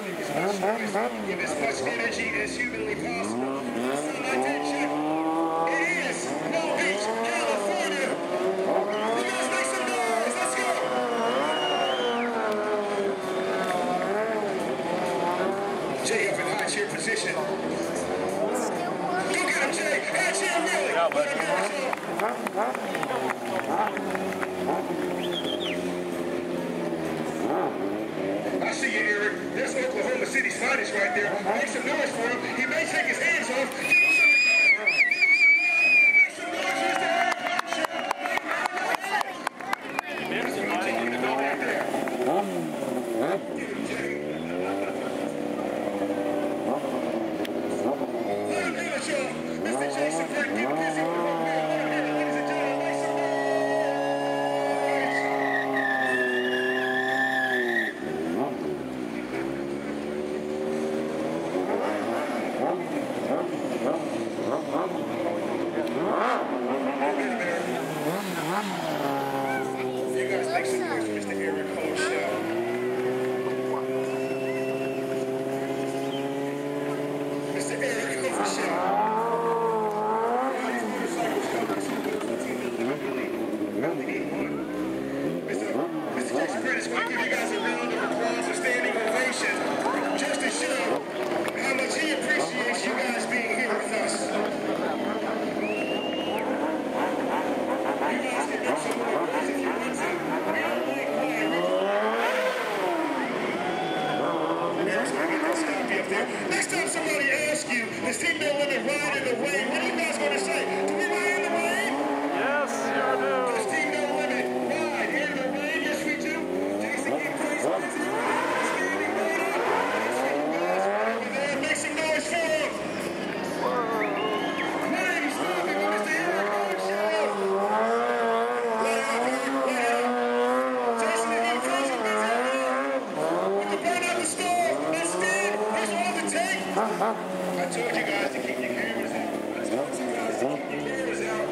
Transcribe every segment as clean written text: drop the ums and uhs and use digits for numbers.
Give as much energy as humanly possible. Sound like that, Chip? It is Long Beach, California. You guys make some noise. Let's go. Jay up in high chair position. Go get him, Jay. High chair, really. I see you, Eric. That's Oklahoma City's finest right there. Make some noise for him. He may take his hands off. Give him some noise. Make some noise, Mr. Mr. Jason Britton, keep busy. You guys make some noise for Mr. Hoenshell. Mr. Hoenshell. Mr. Jason Britton is going to give you guys a round of applause and standing ovation just to show how much he appreciates you guys being here with us. Next time somebody asks you, is Team No Limit ride in the rain? What are you guys going to say? Do we ride in the rain? Yes, sure do. Does Team No Limit ride in the rain? Yes, we do. Jason, keep place busy. Standing right up. Let's see you guys over there. Make some noise for him. Ladies, stop it with Mr. Hoenshell. Let out. Jason, if you're crazy busy, we can burn out the store. Let's stand. Here's all the tape. I told you guys to keep your cameras out. I told you guys to keep your cameras out.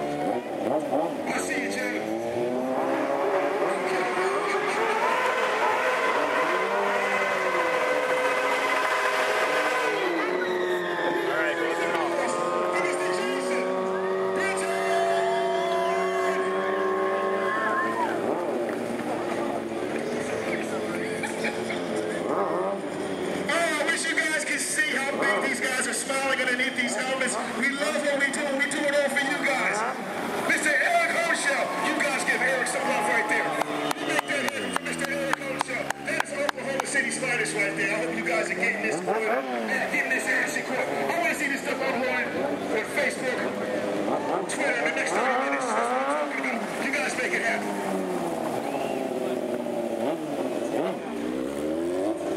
I see you, Jay. All right, close it off. Mr. Jason. Britton. I wish you guys could see how big these guys are smiling underneath these helmets. We love what we do, and we do it all for you guys. Mr. Hoenshell, you guys give Eric some love right there. You make that happen for Mr. Hoenshell. That's Oklahoma City's finest right there. I hope you guys are getting this getting this action quick. I want to see this stuff uploaded on Facebook, Twitter in the next 30 minutes. That's what I'm talking about. You guys make it happen.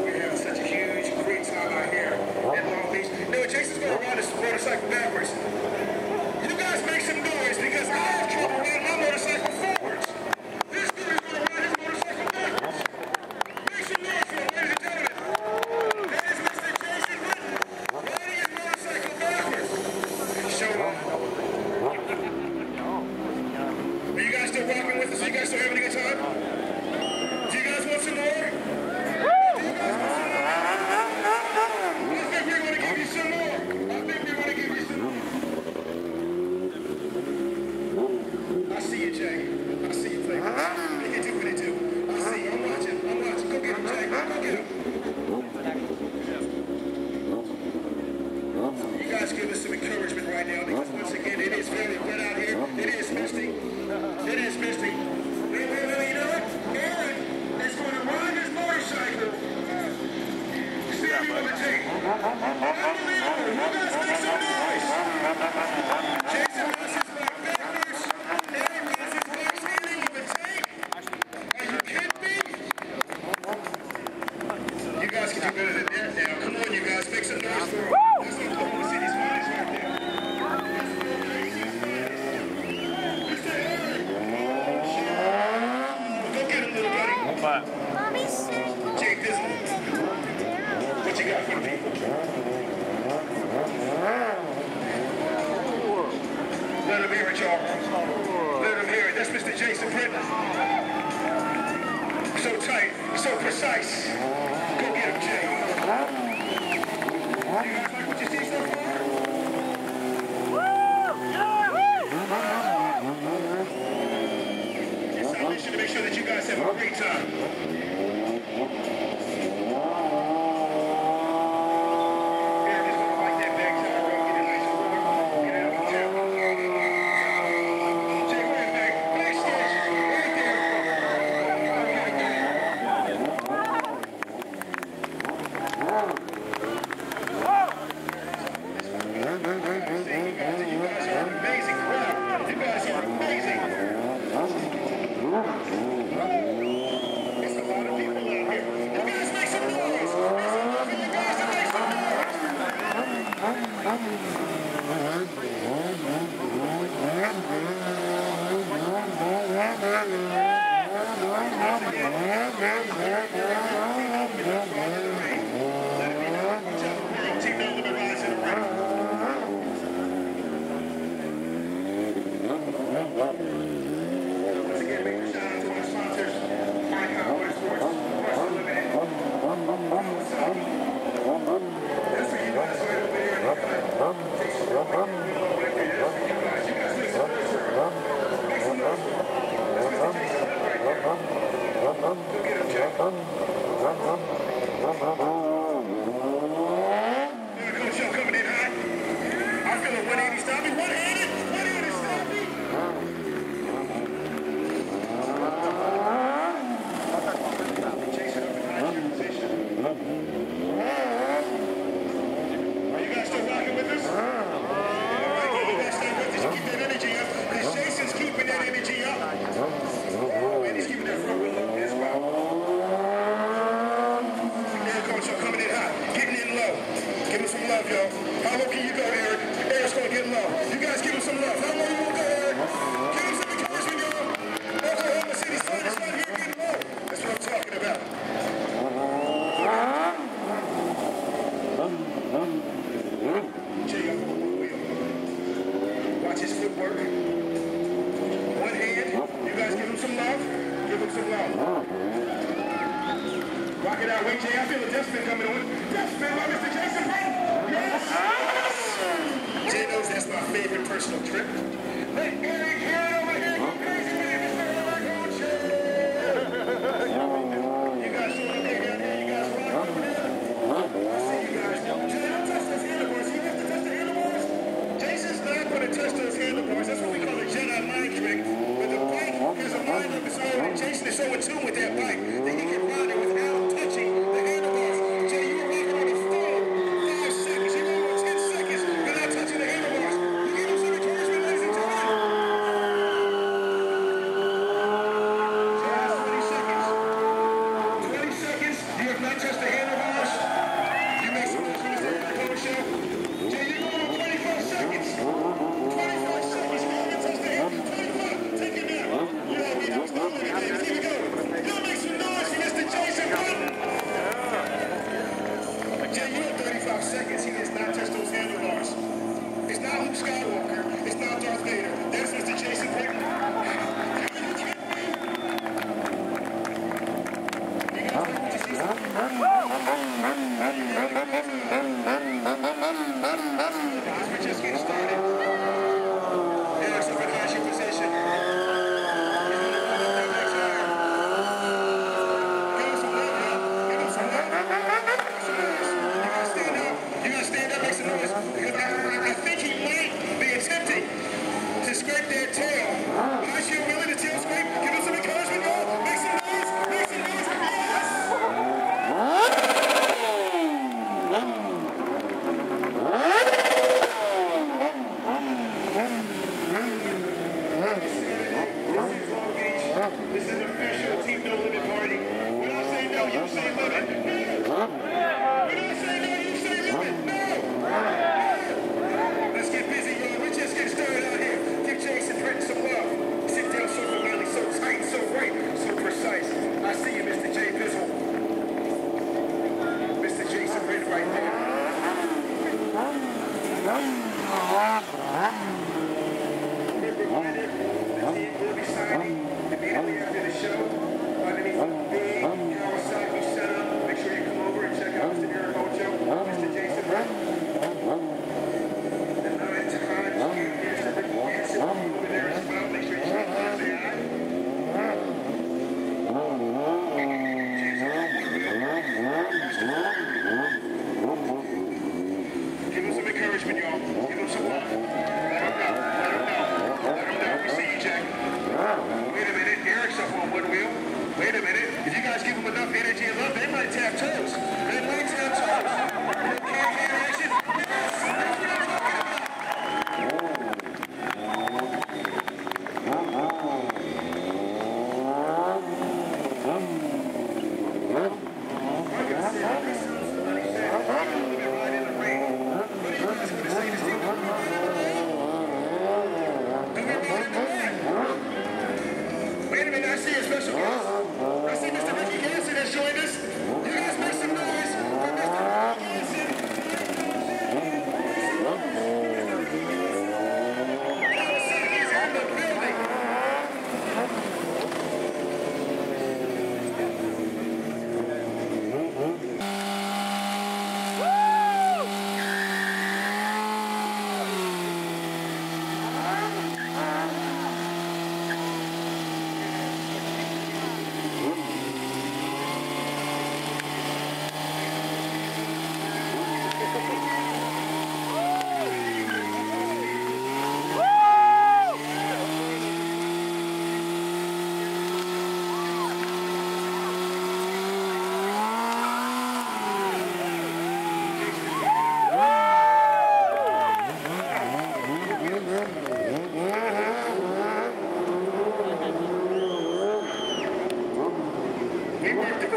We're having such a huge, great time out here in Long Beach. No, Jason's going to ride his motorcycle backwards. You guys make some noise because I have trouble riding my motorcycle forwards. This dude is going to ride his motorcycle backwards. Make some noise for him, ladies and gentlemen. That is Mr. Jason Britton riding his motorcycle backwards. Show him. Are you guys still rocking with us? Are you guys still having a good time? Do you guys want some more? I think we're going to give you some more. I see you, Jay. I see you play. They can do what they do. I see you. I'm watching. Go get him, Jay. Go get him. You guys give us some encouragement right now because once again, it is very wet out here. It is misty. It is misty. You know what? Aaron is going to ride his motorcycle. Standing on the tape. Unbelievable. You guys make some noise. Jason runs his back backwards. Aaron runs his back standing on the tape. Are you kidding me? You guys can do better than that now. Come on, you guys. Make some noise for him. That's Oklahoma City's finest right there. Mr. Eric. Go get him, little buddy. What? Jake, this one. What you got for me? Let him hear it, y'all. Let him hear it. That's Mr. Jason Britton. So tight, so precise. Go get him, Jay. guys like what you see so far? It's our mission to make sure that you guys have a great time. Hoenshell coming in hot. I feel a 180 stop me. One-handed stop me. Chasing up in high position. Are you guys still rocking with us? All right, you guys stay with us. Keep that energy up. Because Jason's keeping that energy up. And he's keeping that front wheel up as well. Hoenshell coming in hot. Getting in low. Give him some love, y'all. How low can you go, Eric? Eric's gonna get low. You guys give him some love. How low you gonna go, Eric? Give him some encouragement, y'all. Oklahoma City Sun is right here getting low. That's what I'm talking about. Jay, up on one wheel. Watch his footwork. One hand. You guys give him some love. Give him some love. Rock it out. Wait, Jay, I feel a death spin coming on. Death spin by Mr. Jason Britton. Yes! Jay knows that's my favorite personal trip. Let Eric hear it over here. Go crazy with it, Mr. Eric Hoenshell. You guys showing up here down here. You guys rock over there. I see you guys. Jay, don't touch those handlebars. You have to touch the handlebars. Jason's not going to touch those handlebars. That's what we call a Jedi mind trick. When the bike has a mind of its own, and Jason is so in tune with that bike that he can ride it without touching the handlebars. Jay, you were rocking on the floor 5 seconds. You're going on 10 seconds without touching the handlebars. You give him some encouragement, ladies and gentlemen. Jay has 20 seconds. 20 seconds. You have not touched the handlebars. You make some noise for Mr. Eric Hoenshell. Jay, you're going on 25 seconds. 25 seconds. You haven't touched the handlebars. 25. Take it now. You know me. That was the limit, baby. Here we go. Y'all make some noise for Mr. Jason Britton. Jay, you have 35 seconds. He has not touched those handlebars. It's not Luke Skywalker. It's not Darth Vader. There's Mr. Jason Britton. We're just getting started. Eric's up in high position. He's going to run up that next iron. Give him some love, y'all. Give him some love. You gotta stand up. You gotta stand up, make some noise. Because I think he might be attempting to scrape that tail. How's you willing to tail scrape? Give him some encouragement, y'all. Make some noise. Make some noise. Yes! This is an official Team No Limit party. When I say no, you say limit. No. When I say no, you say limit. No. Let's get busy, y'all. We're just getting started out here. Give Jason Britton some love. Sit down so familiar, so tight, so right, so precise. I see you, Mr. J. Bizzle. Mr. Jason Britton right there. We'll be signing immediately after the show underneath the big Kawasaki setup. Make sure you come over and check out Mr. Eric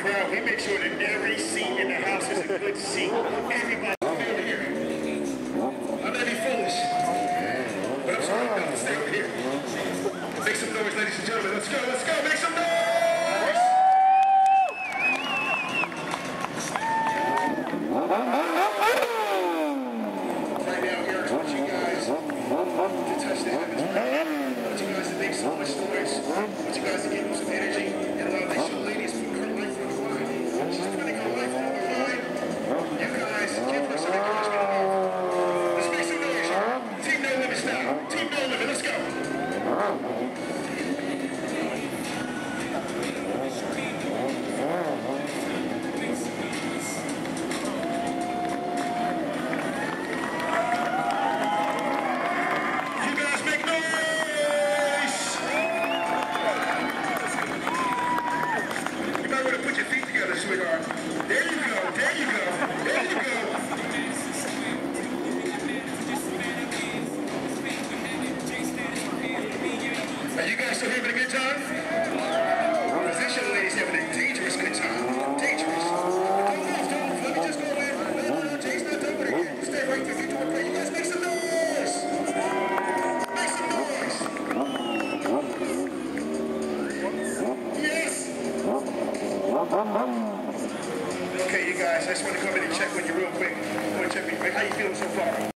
crowd. We make sure that every seat in the house is a good seat. Everybody over here. I may be foolish, but I'm sorry, no, stay over here. Make some noise, ladies and gentlemen. Let's go, make some noise! Right now, Eric, I want you guys to touch the heavens. I want you guys to make so much noise. I want you guys to give them some energy. And this young lady's putting her life on the line. She's putting her life on the line. You guys, give her some encouragement. Let's make some noise, y'all. Team No Limit style. Team No Limit, let's go. Are you guys still having a good time? Because this young lady's having a dangerous good time. Dangerous. Don't move, let me just go in. No, Jay's not done with it yet. You stay right there. Get to a play. You guys make some noise. Make some noise. Yes. Okay, you guys, I just want to come in and check with you real quick. How you feeling so far?